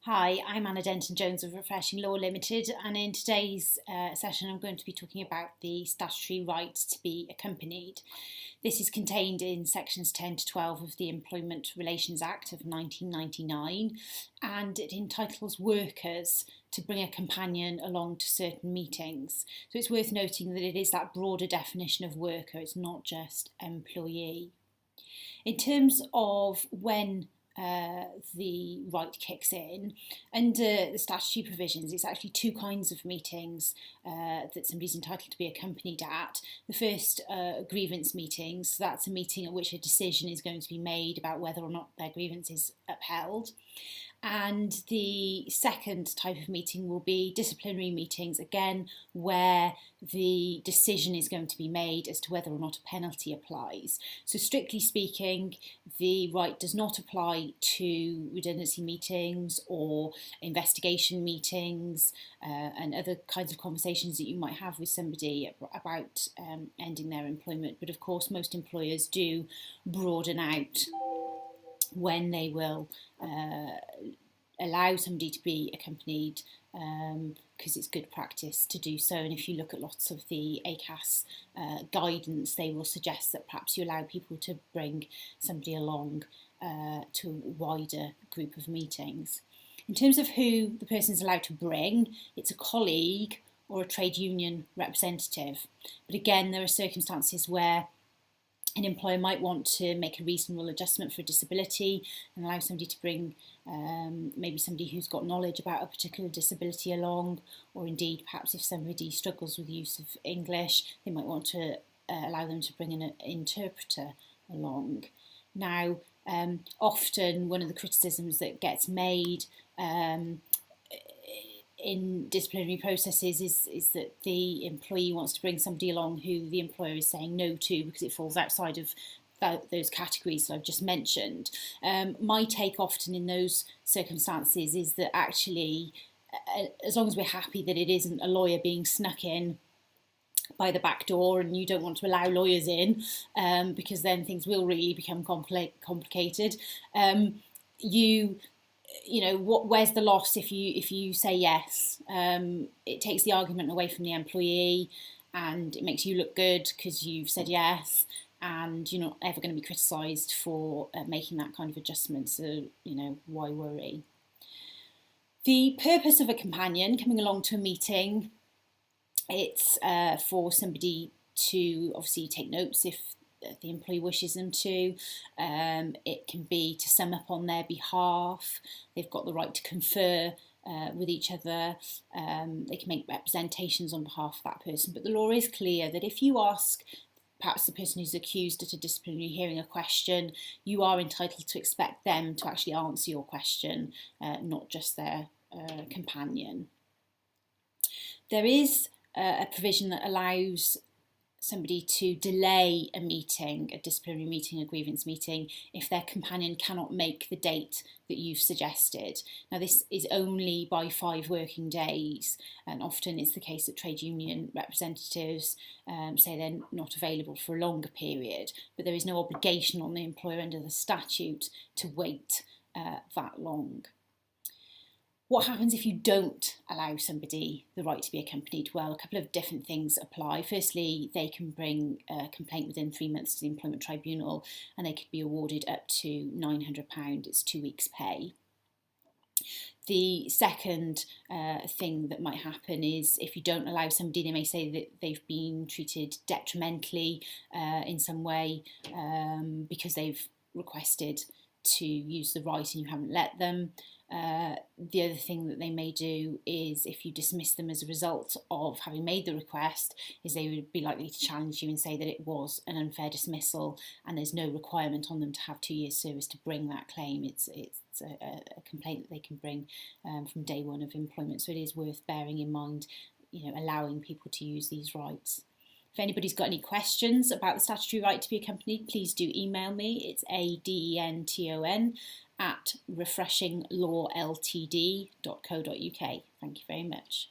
Hi, I'm Anna Denton-Jones of Refreshing Law Limited, and in today's session I'm going to be talking about the statutory right to be accompanied. This is contained in sections 10 to 12 of the Employment Relations Act of 1999, and it entitles workers to bring a companion along to certain meetings. So it's worth noting that it is that broader definition of worker, it's not just employee. In terms of when the right kicks in, under the statutory provisions, it's actually two kinds of meetings that somebody's entitled to be accompanied at. The first, grievance meetings, so that's a meeting at which a decision is going to be made about whether or not their grievance is upheld. And the second type of meeting will be disciplinary meetings, again, where the decision is going to be made as to whether or not a penalty applies. So strictly speaking, the right does not apply to redundancy meetings or investigation meetings and other kinds of conversations that you might have with somebody about ending their employment. But of course, most employers do broaden out when they will allow somebody to be accompanied, because it's good practice to do so. And if you look at lots of the ACAS guidance, they will suggest that perhaps you allow people to bring somebody along to a wider group of meetings. In terms of who the person is allowed to bring, it's a colleague or a trade union representative. But again, there are circumstances where an employer might want to make a reasonable adjustment for a disability and allow somebody to bring maybe somebody who's got knowledge about a particular disability along, or indeed perhaps if somebody struggles with the use of English, they might want to allow them to bring an interpreter along. Now, often one of the criticisms that gets made in disciplinary processes is that the employee wants to bring somebody along who the employer is saying no to because it falls outside of those categories that I've just mentioned. My take often in those circumstances is that actually, as long as we're happy that it isn't a lawyer being snuck in by the back door, and you don't want to allow lawyers in, because then things will really become complicated. Where's the loss if you say yes? It takes the argument away from the employee, and it makes you look good because you've said yes, and you're not ever going to be criticised for making that kind of adjustment. So why worry? The purpose of a companion coming along to a meeting, it's for somebody to obviously take notes if the employee wishes them to. It can be to sum up on their behalf. They've got the right to confer with each other. They can make representations on behalf of that person. But the law is clear that if you ask perhaps the person who's accused at a disciplinary hearing a question, you are entitled to expect them to actually answer your question, not just their companion. There is a provision that allows somebody to delay a meeting, a disciplinary meeting, a grievance meeting, if their companion cannot make the date that you've suggested. Now, this is only by 5 working days, and often it's the case that trade union representatives say they're not available for a longer period, but there is no obligation on the employer under the statute to wait that long. What happens if you don't allow somebody the right to be accompanied? Well, a couple of different things apply. Firstly, they can bring a complaint within 3 months to the Employment Tribunal, and they could be awarded up to £900. It's 2 weeks' pay. The second thing that might happen is if you don't allow somebody, they may say that they've been treated detrimentally in some way because they've requested to use the right and you haven't let them. The other thing that they may do is, if you dismiss them as a result of having made the request, is they would be likely to challenge you and say that it was an unfair dismissal and there's no requirement on them to have 2 years service to bring that claim. It's a complaint that they can bring from day one of employment. So it is worth bearing in mind, allowing people to use these rights. If anybody's got any questions about the statutory right to be accompanied, please do email me. It's adenton@refreshinglawltd.co.uk. Thank you very much.